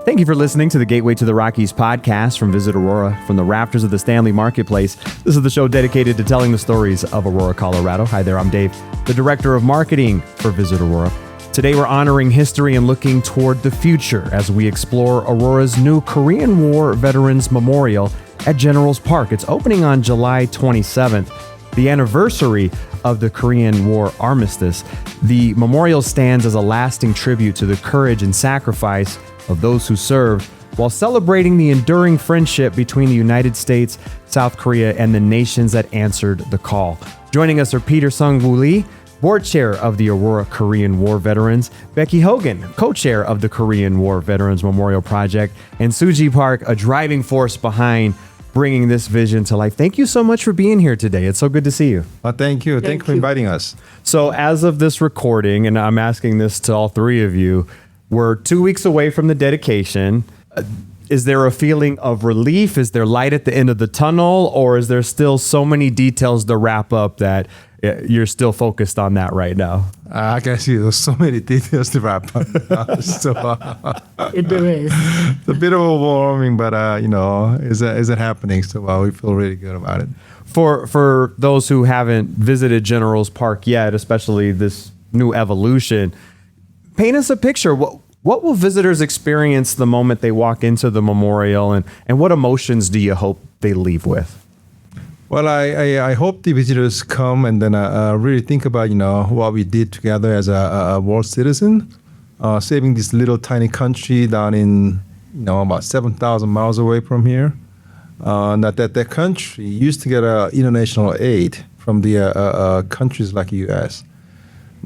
Thank you for listening to the Gateway to the Rockies podcast from Visit Aurora from the rafters of the Stanley Marketplace. This is the show dedicated to telling the stories of Aurora, Colorado. Hi there, I'm Dave, the Director of Marketing for Visit Aurora. Today we're honoring history and looking toward the future as we explore Aurora's new Korean War Veterans Memorial at Generals Park. It's opening on July 27th, the anniversary of the Korean War armistice. The memorial stands as a lasting tribute to the courage and sacrifice of those who served, while celebrating the enduring friendship between the United States, South Korea, and the nations that answered the call. Joining us are Seung-Woo Lee, Board Chair of the Aurora Korean War Veterans, Becky Hogan, Co-Chair of the Korean War Veterans Memorial Project, and Suegie Park, a driving force behind bringing this vision to life. Thank you so much for being here today. It's so good to see you. Thank you. Thank you for inviting us. So as of this recording, and I'm asking this to all three of you, we're 2 weeks away from the dedication. Is there a feeling of relief? Is there light at the end of the tunnel? Or is there still so many details to wrap up that you're still focused on that right now? I can see there's so many details to wrap up. So It is. it's a bit overwhelming, but is it happening? So we feel really good about it. For those who haven't visited Generals Park yet, especially this new evolution, paint us a picture. What will visitors experience the moment they walk into the memorial, and what emotions do you hope they leave with? Well, I hope the visitors come and then really think about what we did together as a world citizen, saving this little tiny country down in about 7,000 miles away from here. That country used to get international aid from the countries like the U.S.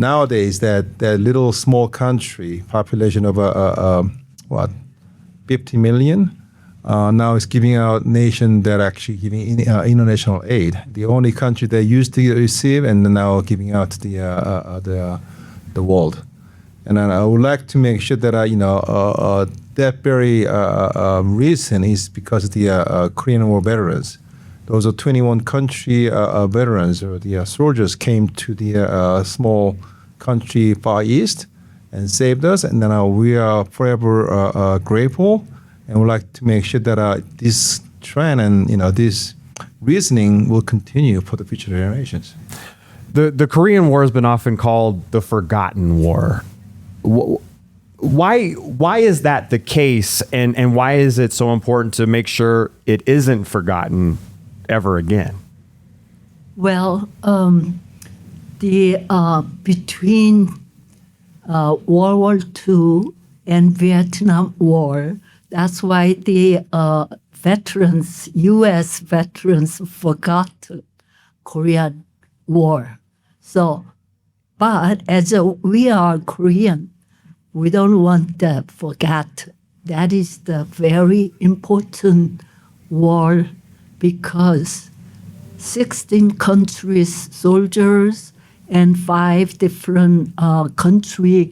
Nowadays, that little small country, population of 50 million, now is giving out nation that actually giving international aid. The only country that used to receive and now giving out to the world. And I would like to make sure that that very reason is because of the Korean War veterans. Those are 21 country veterans or the soldiers came to the small country far east and saved us, and then we are forever grateful, and would like to make sure that this trend and this reasoning will continue for the future generations. The Korean War has been often called the forgotten war. Why is that the case, and why is it so important to make sure it isn't forgotten ever again? Well, between World War II and Vietnam War, that's why the veterans, U.S. veterans, forgot Korean War. So, but as we are Korean, we don't want that forgot. That is the very important war, because 16 countries, soldiers, and 5 different countries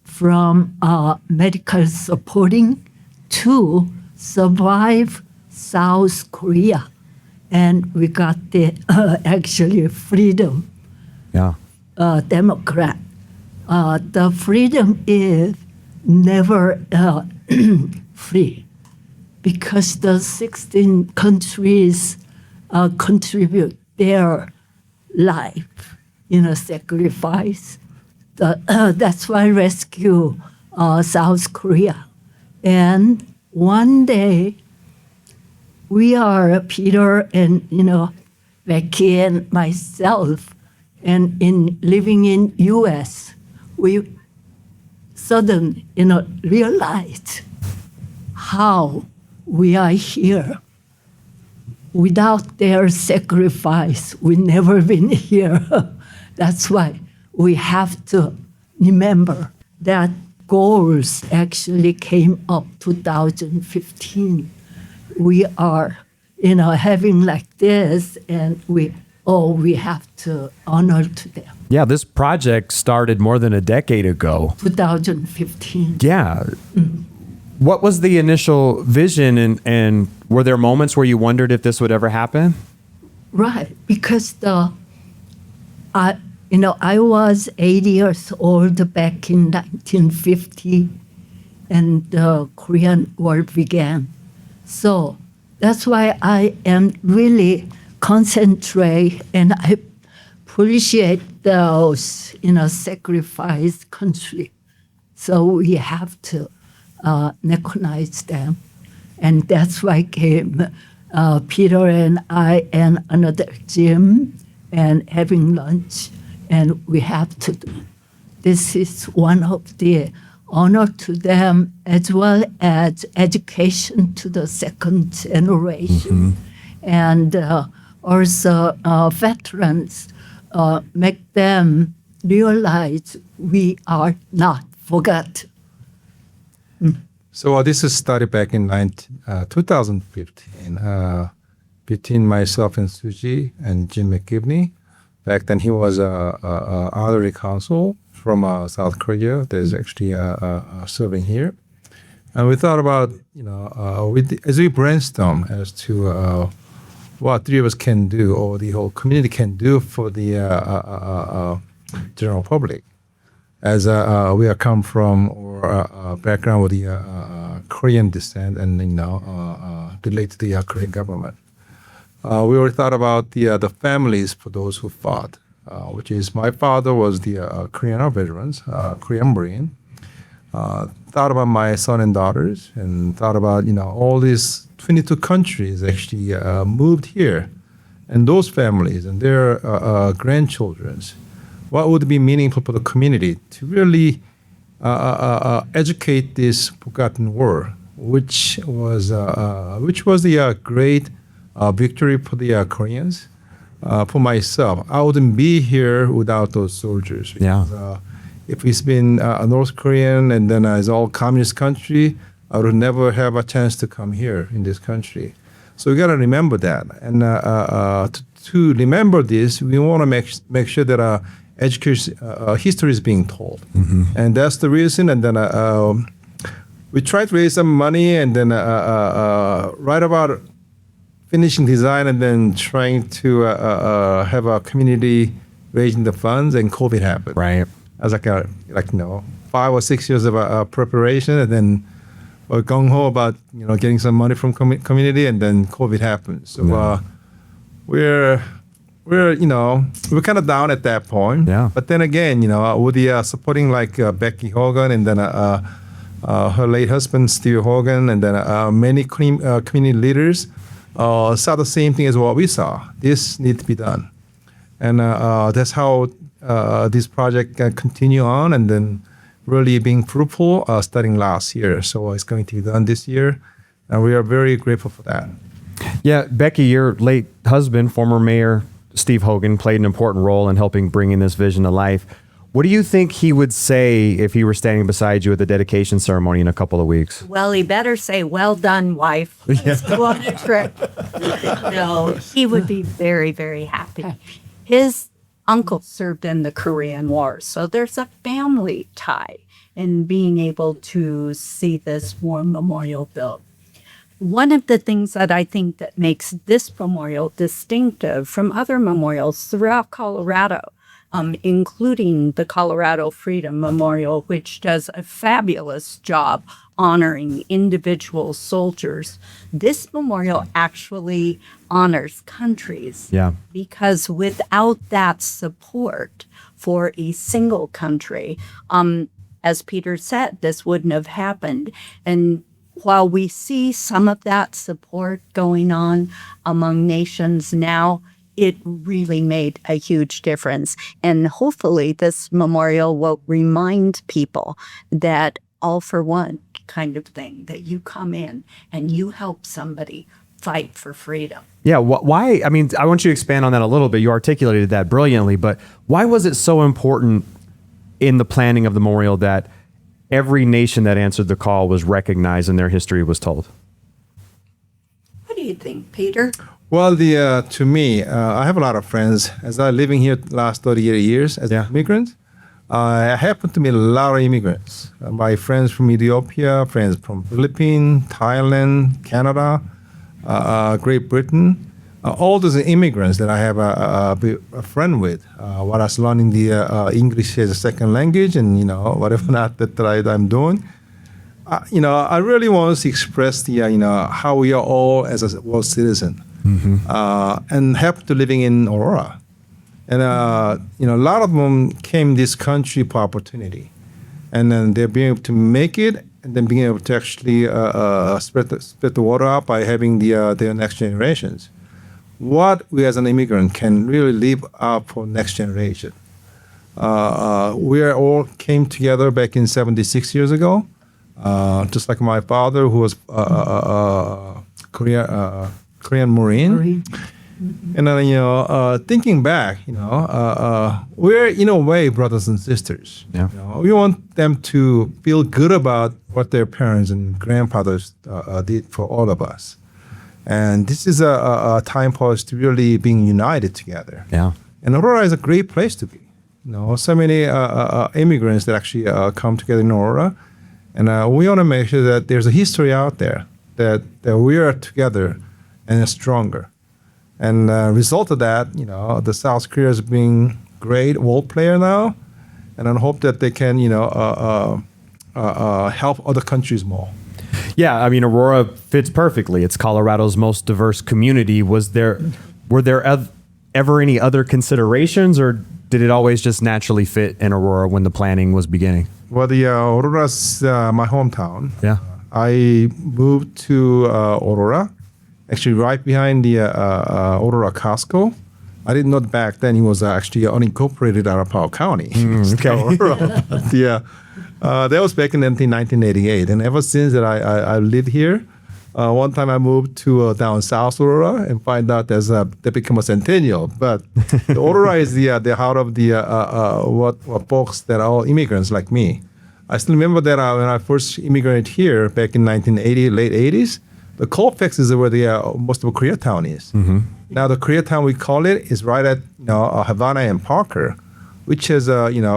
from medical supporting to survive South Korea. And we got the actually freedom. Yeah. Democrat. The freedom is never free, because the 16 countries contribute their life, sacrifice. That's why rescue South Korea. And one day, we are Peter and Becky and myself, and in living in U.S., we suddenly realized how we are here. Without their sacrifice, we never been here. That's why we have to remember that goals actually came up 2015. We are, having like this, and we have to honor to them. Yeah, this project started more than a decade ago. 2015. Yeah. Mm-hmm. What was the initial vision, and were there moments where you wondered if this would ever happen? Right, because I was 8 years old back in 1950, and the Korean War began. So that's why I am really concentrate and I appreciate those, sacrifice country. So we have to recognize them. And that's why came Peter and I and another Jim and having lunch. And we have to do. This is one of the honor to them as well as education to the second generation. And also veterans make them realize we are not forgotten. So this is started back in 2015 between myself and Suegie and Jim McGivney. Back then he was a honorary consul from South Korea. There's actually serving here. And we thought about, as we brainstorm as to what three of us can do or the whole community can do for the general public. As we are come from or background with the Korean descent and relate to the Korean government, we already thought about the families for those who fought, which is my father was the Korean veterans, Korean Marine. Thought about my son and daughters, and thought about all these 22 countries actually moved here, and those families and their grandchildrens. What would be meaningful for the community to really educate this forgotten war, which was the great victory for the Koreans. For myself, I wouldn't be here without those soldiers. Because, if it's been North Korean and then it's all communist country, I would never have a chance to come here in this country. So we got to remember that. And to remember this, we want to make sure that education history is being told. And that's the reason. And then we tried to raise some money, and then right about finishing design and then trying to have a community raising the funds, and COVID happened. Right. I was like 5 or 6 years of preparation, and then we're gung ho about getting some money from community, and then COVID happened. So we're kind of down at that point. Yeah. But then again, with the supporting like Becky Hogan, and then her late husband Steve Hogan, and then many community leaders saw the same thing as what we saw. This needs to be done, and that's how this project can continue on, and then really being fruitful starting last year. So it's going to be done this year, and we are very grateful for that. Yeah, Becky, your late husband, former Mayor Steve Hogan, played an important role in helping bringing this vision to life. What do you think he would say if he were standing beside you at the dedication ceremony in a couple of weeks? Well, he better say, "Well done, wife. Let's go on a trip." No, he would be very, very happy. His uncle served in the Korean War, so there's a family tie in being able to see this war memorial built. One of the things that I think that makes this memorial distinctive from other memorials throughout Colorado, including the Colorado Freedom Memorial, which does a fabulous job honoring individual soldiers. This memorial actually honors countries. Yeah. Because without that support for a single country, as Peter said, this wouldn't have happened. And while we see some of that support going on among nations now, it really made a huge difference. And hopefully this memorial will remind people that all for one kind of thing, that you come in and you help somebody fight for freedom. Yeah, why? I mean, I want you to expand on that a little bit. You articulated that brilliantly, but why was it so important in the planning of the memorial that every nation that answered the call was recognized and their history was told? What do you think, Peter? Well, to me, I have a lot of friends. As I'm living here the last 30 years as an immigrant, I happen to meet a lot of immigrants. My friends from Ethiopia, friends from Philippines, Thailand, Canada, Great Britain. All those immigrants that I have a friend with, while I was learning the English as a second language, and whatever not that I'm doing. I really want to express how we are all as a world citizen, and happy to living in Aurora, and a lot of them came this country for opportunity, and then they're being able to make it, and then being able to actually spread the water out by having their next generations. What we as an immigrant can really leave out for next generation. We all came together back in 76 years ago. Just like my father, who was Korean Marine. And then, thinking back, we're in a way brothers and sisters. Yeah. We want them to feel good about what their parents and grandfathers did for all of us. And this is a time for us to really being united together. Yeah. And Aurora is a great place to be. So many immigrants that actually come together in Aurora. And we want to make sure that there's a history out there that we are together and stronger. And result of that, the South Korea is being great world player now, and I hope that they can, help other countries more. Yeah, I mean, Aurora fits perfectly. It's Colorado's most diverse community. Were there ever any other considerations, or did it always just naturally fit in Aurora when the planning was beginning? Well, the Aurora's my hometown. Yeah. I moved to Aurora, actually right behind the Aurora Costco. I didn't know back then it was actually unincorporated Arapahoe County. Okay. That was back in 1988, and ever since that I lived here. One time I moved to down South Aurora and find out that became a centennial. But the Aurora is the heart of the what folks that are all immigrants like me. I still remember that when I first immigrated here back in 1980, late 80s, the Colfax is where the most of Koreatown is. Mm-hmm. Now the Koreatown we call it is right at Havana and Parker, which is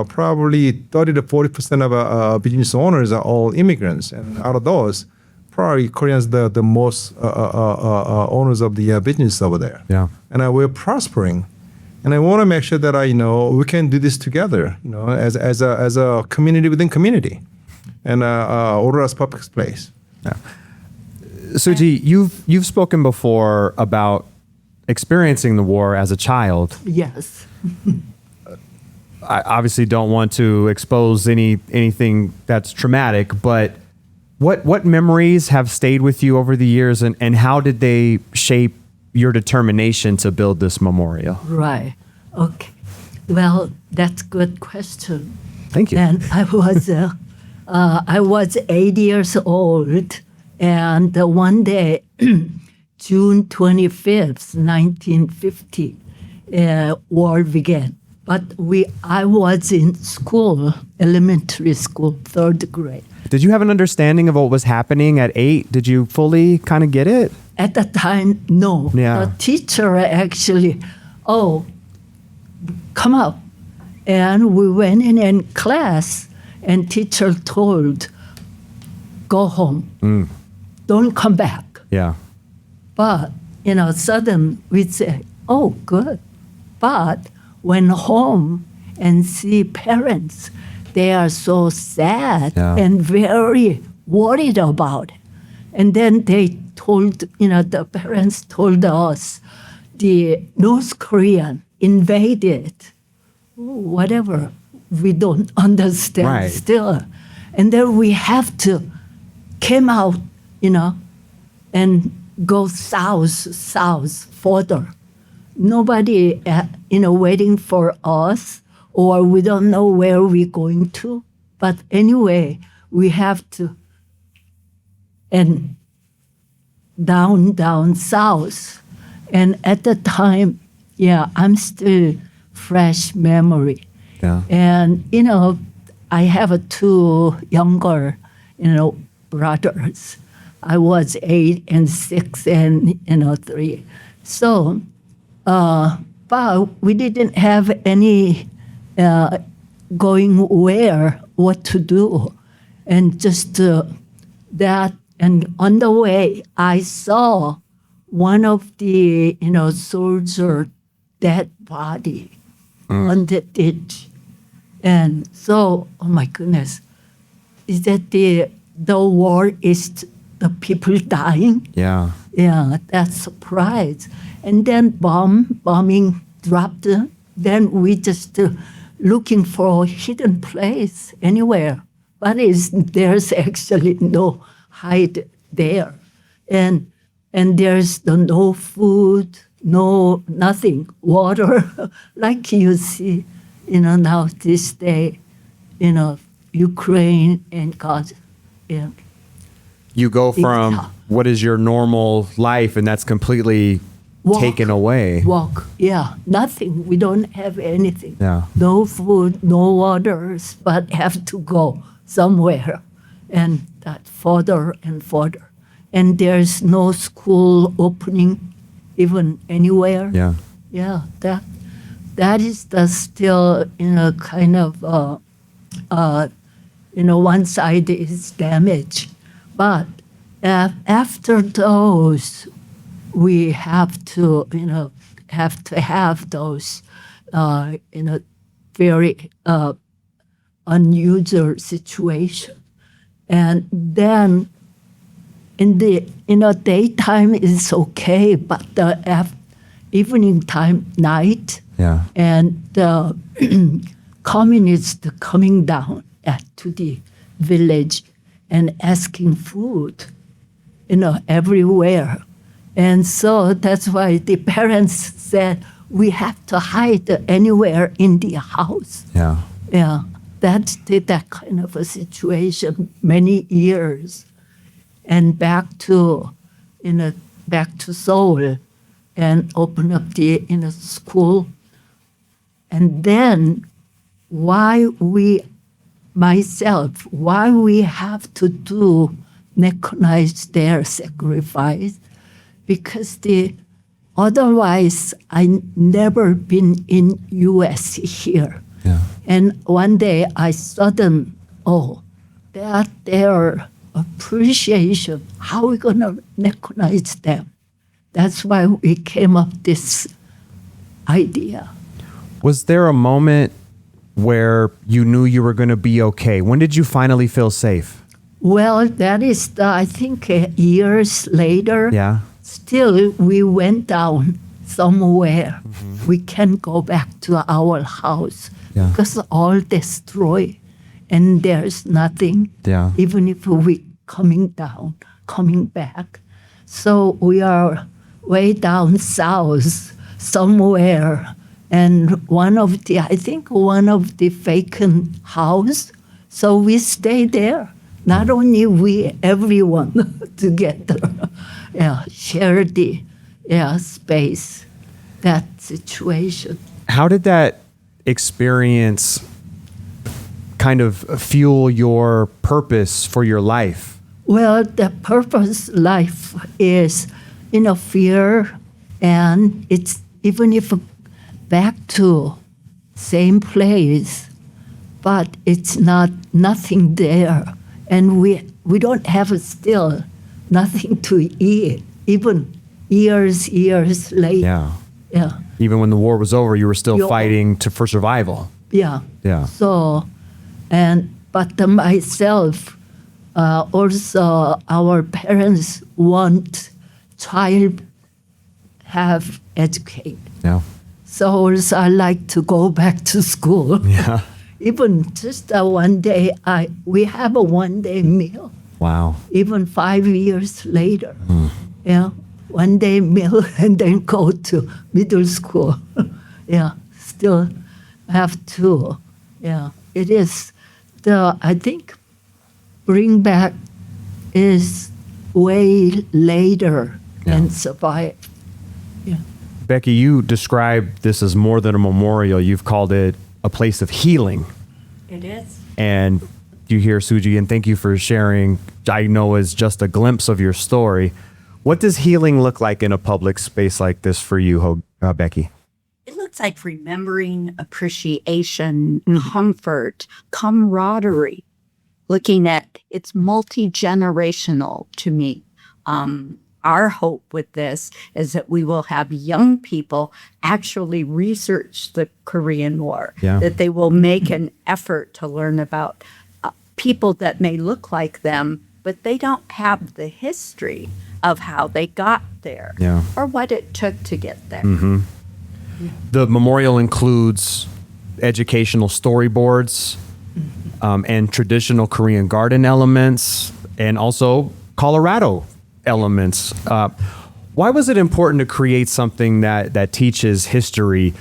probably 30 to 40% of business owners are all immigrants, and out of those, probably Koreans the most owners of the business over there. Yeah, and we're prospering, and I want to make sure that we can do this together, as a community within community, and Aurora's perfect place. Yeah. Suegie, you've spoken before about experiencing the war as a child. Yes. I obviously don't want to expose anything that's traumatic, but what memories have stayed with you over the years, and how did they shape your determination to build this memorial? Right. Okay. Well, that's a good question. Thank you. And I was 8 years old, and one day, June 25th, 1950, war began. But I was in school, elementary school, 3rd grade. Did you have an understanding of what was happening at 8? Did you fully kind of get it? At that time, no. Yeah. The teacher actually, come out. And we went in class, and teacher told, go home. Don't come back. Yeah. But, sudden we say, oh, good. But when home and see parents, they are so sad and very worried about it. And then they told, the parents told us the North Korean invaded, whatever, we don't understand still. And then we have to come out, and go south further. Nobody, waiting for us, or we don't know where we're going to. But anyway, we have to, and down south. And at the time, I'm still fresh memory. Yeah. And, I have 2 younger, brothers. I was 8 and 6 and, 3. So, but we didn't have any going where, what to do. And just that, and on the way, I saw one of the, soldier dead body on the ditch. And so, oh my goodness, is that the war is the people dying. Yeah. Yeah, that's surprise. And then bombing dropped. Then we just looking for a hidden place anywhere. But there's actually no hide there. And there's no food, no nothing, water, like you see, now this day, Ukraine and God. Yeah. You go from Yeah. what is your normal life, and that's completely taken away. Walk, yeah, nothing. We don't have anything. Yeah. No food, no waters, but have to go somewhere, and that further and further. And there's no school opening, even anywhere. Yeah. Yeah, that is the still kind of one side is damaged, but after those, we have to have those very unusual situation, and then in the daytime is okay, but the evening time, night, Yeah. and the communists coming down to the village and asking food, everywhere. And so that's why the parents said, we have to hide anywhere in the house. Yeah. Yeah, that's that kind of a situation, many years. And back to Seoul and open up the school. And then why we have to recognize their sacrifice, because otherwise I never been in U.S. here. Yeah. And one day I suddenly, that their appreciation, how are we going to recognize them? That's why we came up this idea. Was there a moment where you knew you were going to be okay? When did you finally feel safe? Well, that is, I think, years later. Yeah. Still, we went down somewhere. Mm-hmm. We can't go back to our house Yeah. because all destroyed, and there's nothing. Yeah. Even if we coming back. So we are way down south somewhere, and one of the vacant house. So we stay there. Not only we, everyone together, share the space, that situation. How did that experience kind of fuel your purpose for your life? Well, the purpose life is, fear, and it's even if back to same place, but it's nothing there. And we don't have still nothing to eat, even years later. Yeah. Yeah. Even when the war was over, you were still You're- fighting for survival. Yeah. Yeah. So, but myself, also our parents want child have educate. Yeah. So also I like to go back to school. Yeah. Even just one day, we have a one-day meal. Wow. Even 5 years later, one-day meal, and then go to middle school. Still have to. It is I think bring back is way later and survive. Becky, you described this as more than a memorial. You've called it a place of healing. It is. And you hear Suegie, and thank you for sharing, I know is just a glimpse of your story. What does healing look like in a public space like this for you, Becky? It looks like remembering, appreciation, comfort, camaraderie. Looking at it's multi-generational to me. Our hope with this is that we will have young people actually research the Korean War, that they will make an effort to learn about people that may look like them but they don't have the history of how they got there Yeah. or what it took to get there. The memorial includes educational storyboards and traditional Korean garden elements, and also Colorado elements. Why was it important to create something that teaches history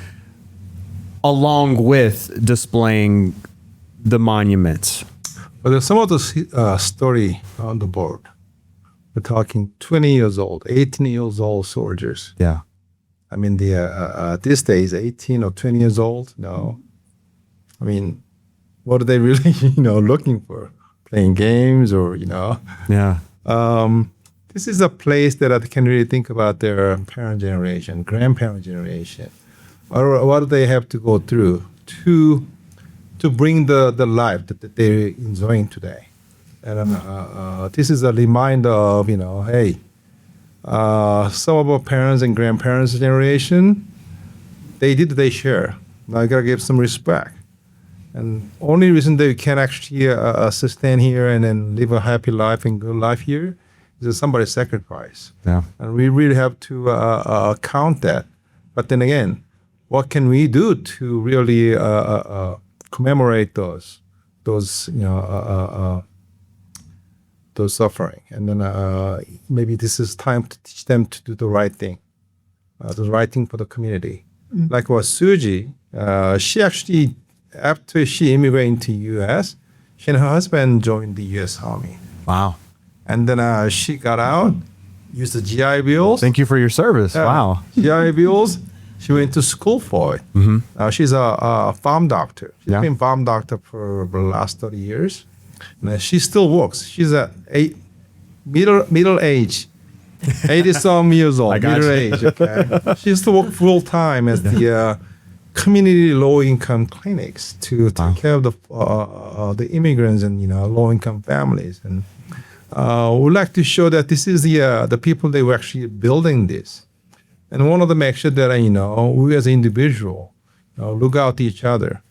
along with displaying the monuments? But there's some of the story on the board. We're talking 20 years old, 18 years old soldiers. Yeah. I mean, these days, 18 or 20 years old, no. I mean, what are they really, looking for? Playing games or, Yeah. This is a place that I can really think about their parent generation, grandparent generation. Or what do they have to go through to bring the life that they're enjoying today? And this is a reminder of, hey, some of our parents and grandparents' generation, they did their share. Now you gotta give some respect. And only reason that you can actually sustain here and then live a happy life and good life here is that somebody sacrifice. Yeah. And we really have to count that. But then again, what can we do to really commemorate those suffering? And then maybe this is time to teach them to do the right thing for the community. Like what Suegie, she actually, after she immigrated into U.S., she and her husband joined the U.S. Army. Wow. And then she got out, used the GI Bills. Thank you for your service. Wow. GI Bills. She went to school for it. Mm-hmm. She's a farm doctor. She's Yeah. been farm doctor for the last 30 years. And she still works. She's at middle age, 80-some years old, I got middle you. age. Okay, she used to work full time at the community low income clinics to take care of the immigrants and low income families. And we'd like to show that this is the people that were actually building this. And one of them make sure that we as an individual look out to each other.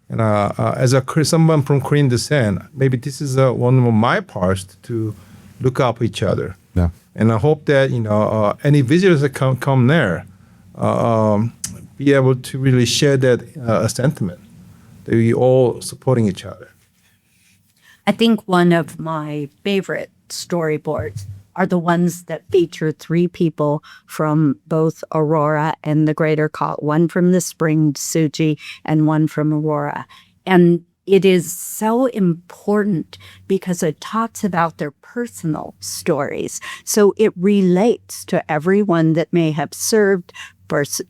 And as someone from Korean descent, maybe this is one of my parts to look out for each other. Yeah. And I hope that any visitors that come there be able to really share that sentiment that we all supporting each other. I think one of my favorite storyboards are the ones that feature three people from both Aurora and the Greater Colorado, one from the Spring, Suegie, and one from Aurora. And it is so important because it talks about their personal stories. So it relates to everyone that may have served,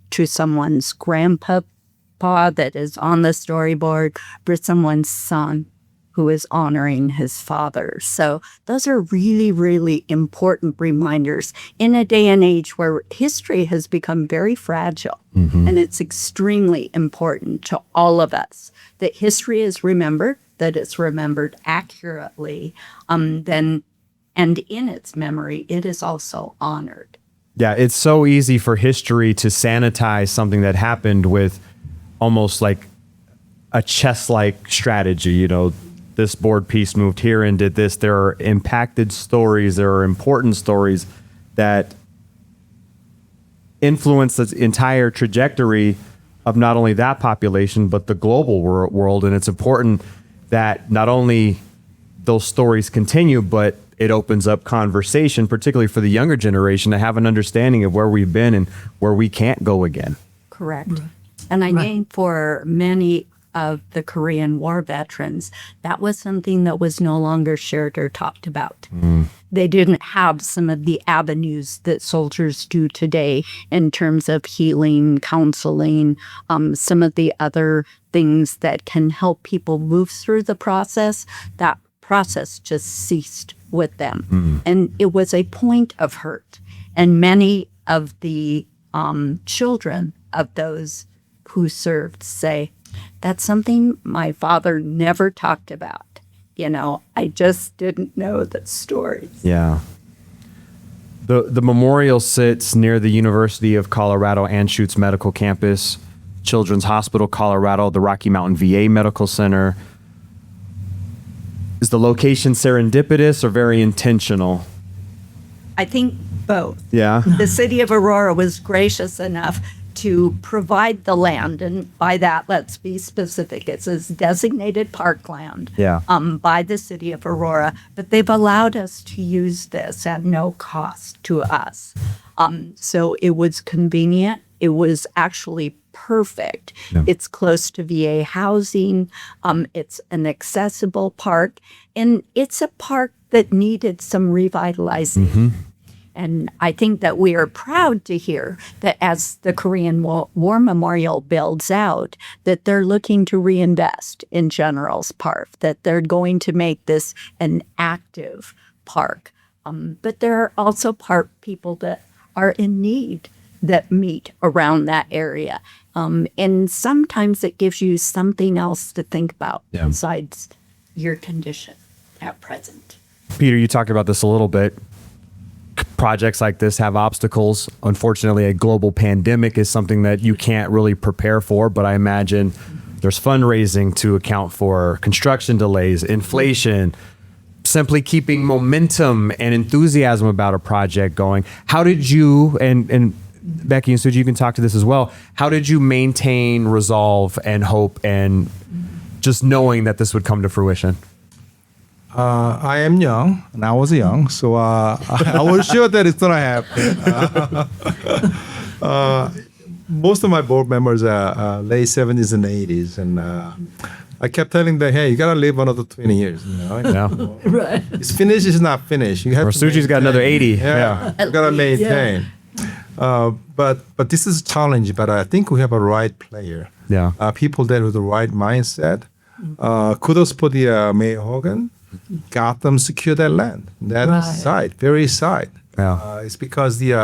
to someone's grandpa that is on the storyboard, for someone's son who is honoring his father. So those are really, really important reminders in a day and age where history has become very fragile. Mm-hmm. And it's extremely important to all of us that history is remembered, that it's remembered accurately, and in its memory, it is also honored. Yeah, it's so easy for history to sanitize something that happened with almost like a chess-like strategy, this board piece moved here and did this. There are impacted stories. There are important stories that influence the entire trajectory of not only that population, but the global world. And it's important that not only those stories continue, but it opens up conversation, particularly for the younger generation, to have an understanding of where we've been and where we can't go again. Correct. Right. And I think for many of the Korean War veterans, that was something that was no longer shared or talked about. They didn't have some of the avenues that soldiers do today in terms of healing, counseling, some of the other things that can help people move through the process. That process just ceased with them. And it was a point of hurt. And many of the children of those who served say, that's something my father never talked about. I just didn't know the stories. Yeah. The memorial sits near the University of Colorado Anschutz Medical Campus, Children's Hospital Colorado, the Rocky Mountain VA Medical Center. Is the location serendipitous or very intentional? I think both. Yeah. The city of Aurora was gracious enough to provide the land, and by that, let's be specific. It says designated parkland Yeah. by the city of Aurora, but they've allowed us to use this at no cost to us. So it was convenient. It was actually perfect. Yeah. It's close to VA housing. It's an accessible park, and it's a park that needed some revitalizing. And I think that we are proud to hear that as the Korean War Memorial builds out, that they're looking to reinvest in General's Park, that they're going to make this an active park. But there are also park people that are in need that meet around that area. And sometimes it gives you something else to think about besides your condition at present. Peter, you talked about this a little bit. Projects like this have obstacles. Unfortunately, a global pandemic is something that you can't really prepare for, but I imagine there's fundraising to account for construction delays, inflation, simply keeping momentum and enthusiasm about a project going. How did you, and Becky and Suegie, you can talk to this as well, how did you maintain resolve and hope and just knowing that this would come to fruition? I am young, and I was young, so I was sure that it's gonna happen. Most of my board members are late 70s and 80s, and I kept telling them, "Hey, you gotta live another 20 years. You know, Yeah. Right. it's finished, it's not finished. You have Or to Suji's got another maintain. 80. Yeah. You gotta maintain." But this is a challenge. But I think we have a right player. Yeah. People there with the right mindset. Kudos for the Mayor Hogan. Got them secure that land, that Right. site, very site. Yeah. It's because the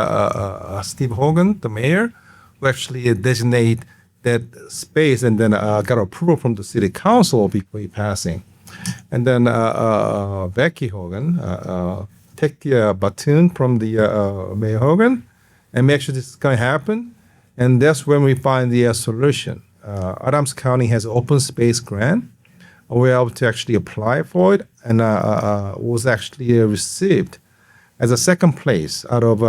Steve Hogan, the mayor, who actually designate that space and then got approval from the city council before he passing. And then Becky Hogan take the baton from the Mayor Hogan and make sure this is going to happen. And that's when we find the solution. Adams County has open space grant. We were able to actually apply for it, and was actually received as a second place out of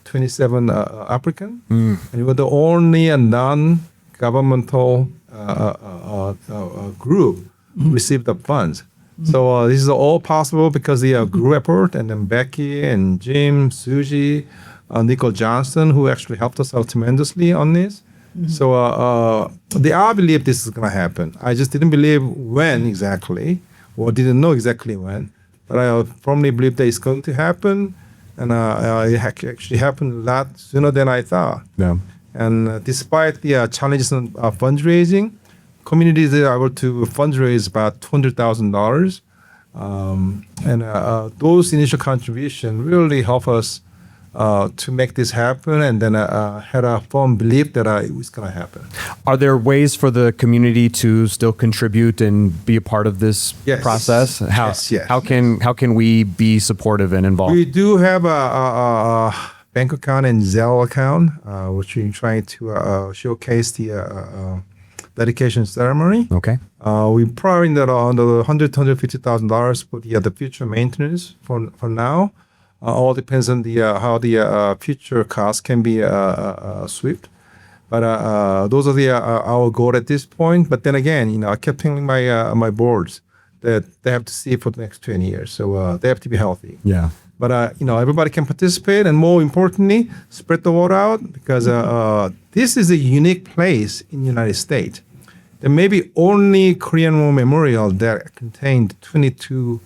27 applicants. And we were the only non-governmental group who received the funds. So this is all possible because the group effort, and then Becky and Jim, Suegie, Nicole Johnston, who actually helped us out tremendously on this. So I believe this is going to happen. I just didn't believe when exactly, or didn't know exactly when. But I firmly believe that it's going to happen, and it actually happened a lot sooner than I thought. Yeah. And despite the challenges in fundraising, communities are able to fundraise about $200,000. And those initial contributions really help us to make this happen, and then had a firm belief that it was going to happen. Are there ways for the community to still contribute and be a part of this Yes. process? How, Yes. How can we be supportive and involved? We do have a bank account and Zelle account, which we're trying to showcase the dedication ceremony. Okay. We probably in the under $150,000 for the future maintenance for now. All depends on the how the future costs can be swept. But those are our goal at this point. But then again, I kept telling my boards that they have to see it for the next 20 years. So they have to be healthy. Yeah. But everybody can participate, and more importantly, spread the word out, because this is a unique place in the United States. There may be only Korean War memorial that contained 22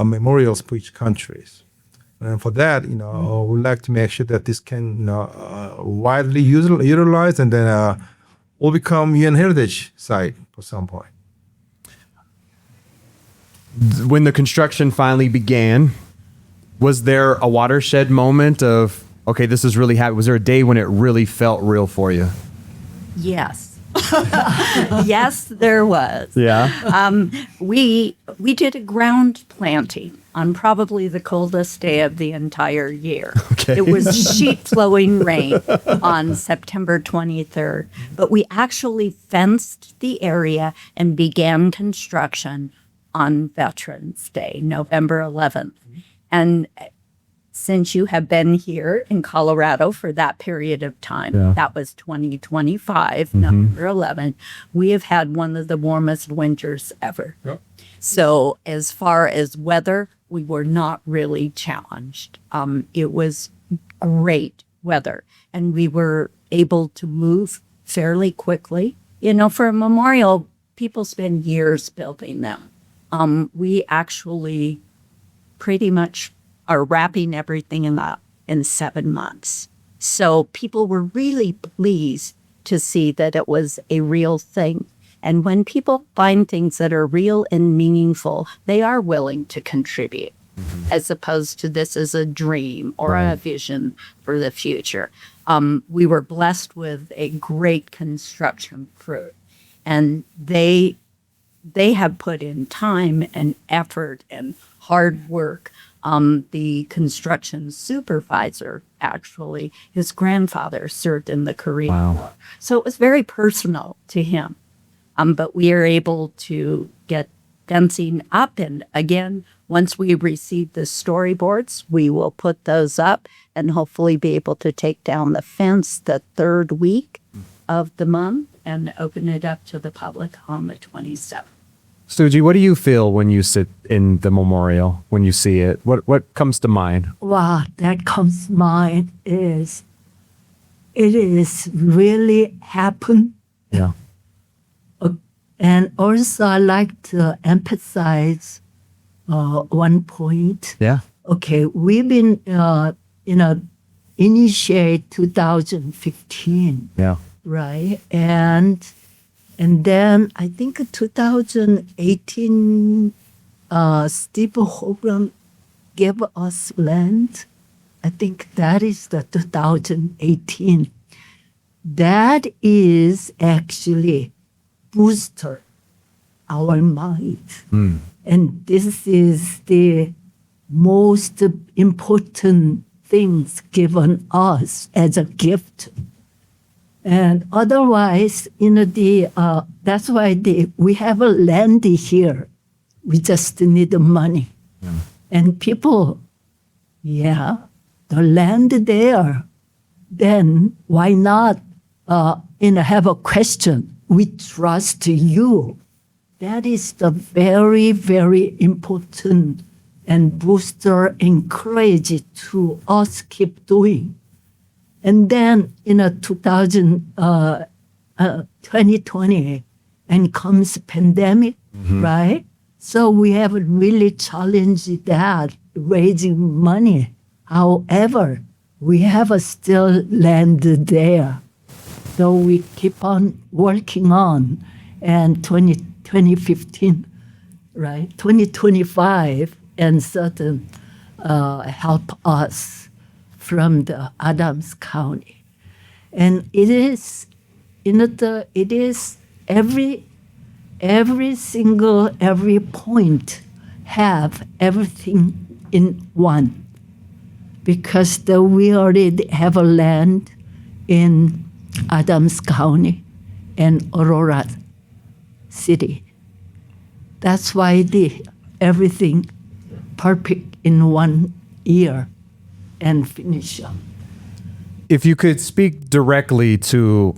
memorials for each country. And for that, we'd like to make sure that this can widely utilized, and then will become UN heritage site for some point. When the construction finally began, was there a watershed moment of, okay, this is really happening? Was there a day when it really felt real for you? Yes. Yes, there was. Yeah. We did a ground planting on probably the coldest day of the entire year. Okay. It was sheet flowing rain on September 23rd, but we actually fenced the area and began construction on Veterans Day, November 11th. And since you have been here in Colorado for that period of time, that was 2025, November 11th, we have had one of the warmest winters ever. Yep. So as far as weather, we were not really challenged. It was great weather, and we were able to move fairly quickly. You know, for a memorial, people spend years building them. We actually pretty much are wrapping everything in 7 months. So people were really pleased to see that it was a real thing. And when people find things that are real and meaningful, they are willing to contribute, as opposed to this as a dream or a vision for the future. We were blessed with a great construction crew, and they have put in time and effort and hard work. The construction supervisor, actually, his grandfather served in the Korean War. So it was very personal to him. But we are able to get fencing up. And again, once we receive the storyboards, we will put those up and hopefully be able to take down the fence the third week of the month and open it up to the public on the 27th. Suegie, what do you feel when you sit in the memorial, when you see it? What comes to mind? Wow, that comes to mind is it is really happened. Yeah. And also I like to emphasize one point. Yeah. Okay, we've been, initiate 2015, Yeah. right? And then I think 2018, Steve Hogan gave us land. I think that is the 2018. That is actually booster our mind. And this is the most important things given us as a gift. And otherwise, that's why we have a land here. We just need the money. And people, the land there, then why not have a question? We trust you. That is the very, very important and booster encourage to us keep doing. And then in 2020, and comes pandemic, right? So we have really challenged that, raising money. However, we have still land there. So we keep on working on, and 2015, right? 2025, and certain help us from the Adams County. And it is, every point have everything in one. Because we already have a land in Adams County and Aurora City. That's why everything perfect in 1 year and finish up. If you could speak directly to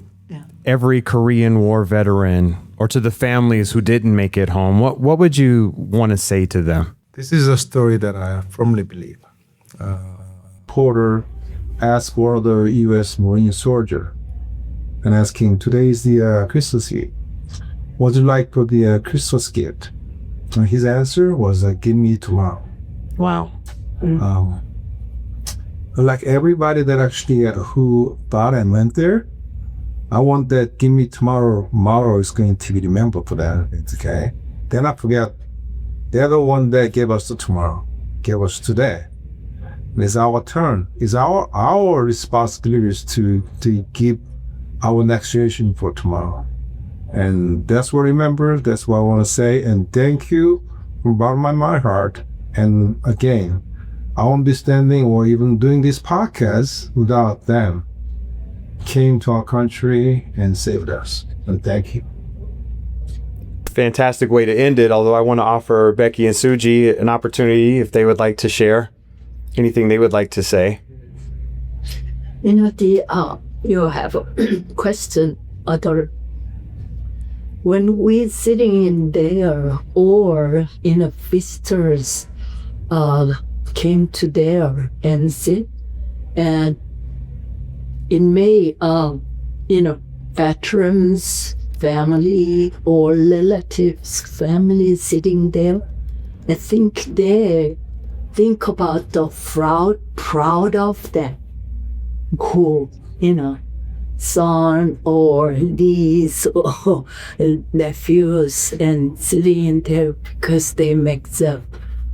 every Korean War veteran or to the families who didn't make it home, what would you want to say to them? This is a story that I firmly believe. Porter asked one of the U.S. Marine soldier and asking, today is the Christmas Eve. What would you like for the Christmas gift? And his answer was, give me tomorrow. Wow. Like everybody that actually who thought and went there, I want that give me tomorrow. Tomorrow is going to be remembered for that. It's okay. They're not forget. They're the one that gave us the tomorrow, gave us today. It's our turn. It's our responsibility to give our next generation for tomorrow. And that's what I remember. That's what I want to say. And thank you from bottom of my heart. And again, I won't be standing or even doing this podcast without them. Came to our country and saved us. And thank you. fantastic way to end it. Although I want to offer Becky and Suegie an opportunity if they would like to share anything they would like to say. You have a question, when we're sitting in there or visitors came to there and sit, and it may veterans family or relatives family sitting there, I think they think about the proud of them who son or niece or nephews and sitting in there because they make them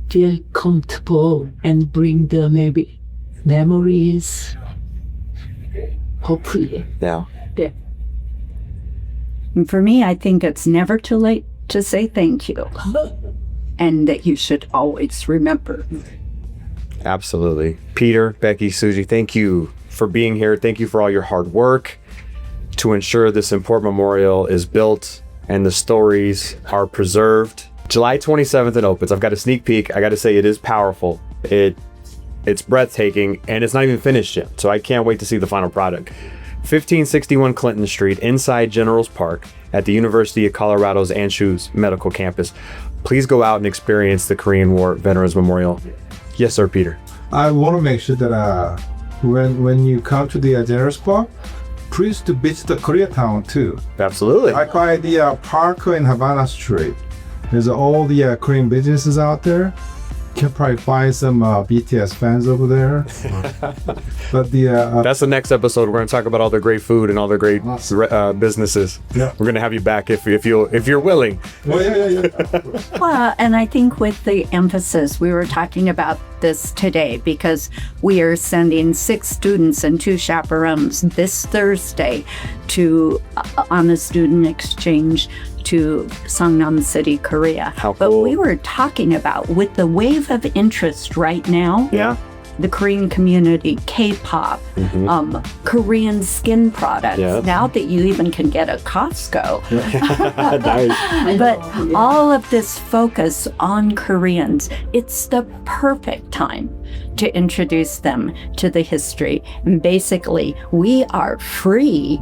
feel comfortable and bring them maybe memories, hopefully. Yeah. And for me, I think it's never too late to say thank you. And that you should always remember. Absolutely. Peter, Becky, Suegie, thank you for being here. Thank you for all your hard work to ensure this important memorial is built and the stories are preserved. July 27th it opens. I've got a sneak peek. I got to say it is powerful. It's breathtaking and it's not even finished yet. So I can't wait to see the final product. 1561 Clinton Street inside Generals Park at the University of Colorado's Anschutz Medical Campus. Please go out and experience the Korean War Veterans Memorial. Yes, sir, Peter. I want to make sure that when you come to the Generals Park, please to visit the Koreatown too. Absolutely. I call it the Park in Havana Street. There's all the Korean businesses out there. You can probably find some BTS fans over there. But that's the next episode. We're going to talk about all the great food and all the great businesses. Yeah. We're going to have you back if you're willing. Well, yeah. Well, and I think with the emphasis, we were talking about this today because we are sending 6 students and 2 chaperones this Thursday on a student exchange to Songnam City, Korea. How But cool. we were talking about with the wave of interest right now, Yeah. the Korean community, K-pop, Korean skin products. Yes. Now that you even can get a Costco. Nice. But all of this focus on Koreans, it's the perfect time to introduce them to the history. And basically, we are free.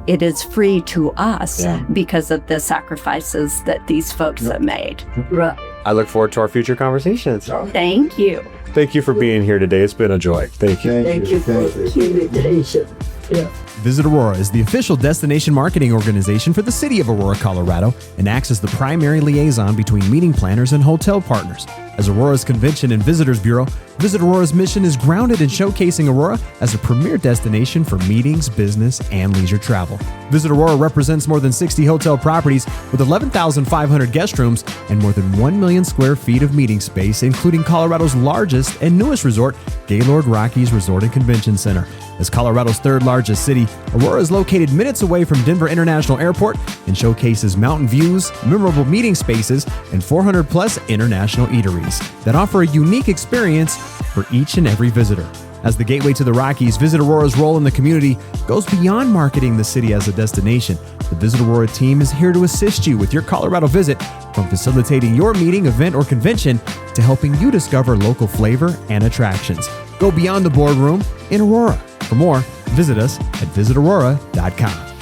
It is free to us because of the sacrifices that these folks have made. Right. I look forward to our future conversations. Thank you. Thank you for being here today. It's been a joy. Thank you. Thank you for the invitation. Yeah. Visit Aurora is the official destination marketing organization for the city of Aurora, Colorado, and acts as the primary liaison between meeting planners and hotel partners. As Aurora's Convention and Visitors Bureau, Visit Aurora's mission is grounded in showcasing Aurora as a premier destination for meetings, business, and leisure travel. Visit Aurora represents more than 60 hotel properties with 11,500 guest rooms and more than 1 million square feet of meeting space, including Colorado's largest and newest resort, Gaylord Rockies Resort and Convention Center. As Colorado's third largest city, Aurora is located minutes away from Denver International Airport and showcases mountain views, memorable meeting spaces, and 400 plus international eateries that offer a unique experience for each and every visitor. As the gateway to the Rockies, Visit Aurora's role in the community goes beyond marketing the city as a destination. The Visit Aurora team is here to assist you with your Colorado visit, from facilitating your meeting, event, or convention to helping you discover local flavor and attractions. Go beyond the boardroom in Aurora. For more, visit us at visitaurora.com.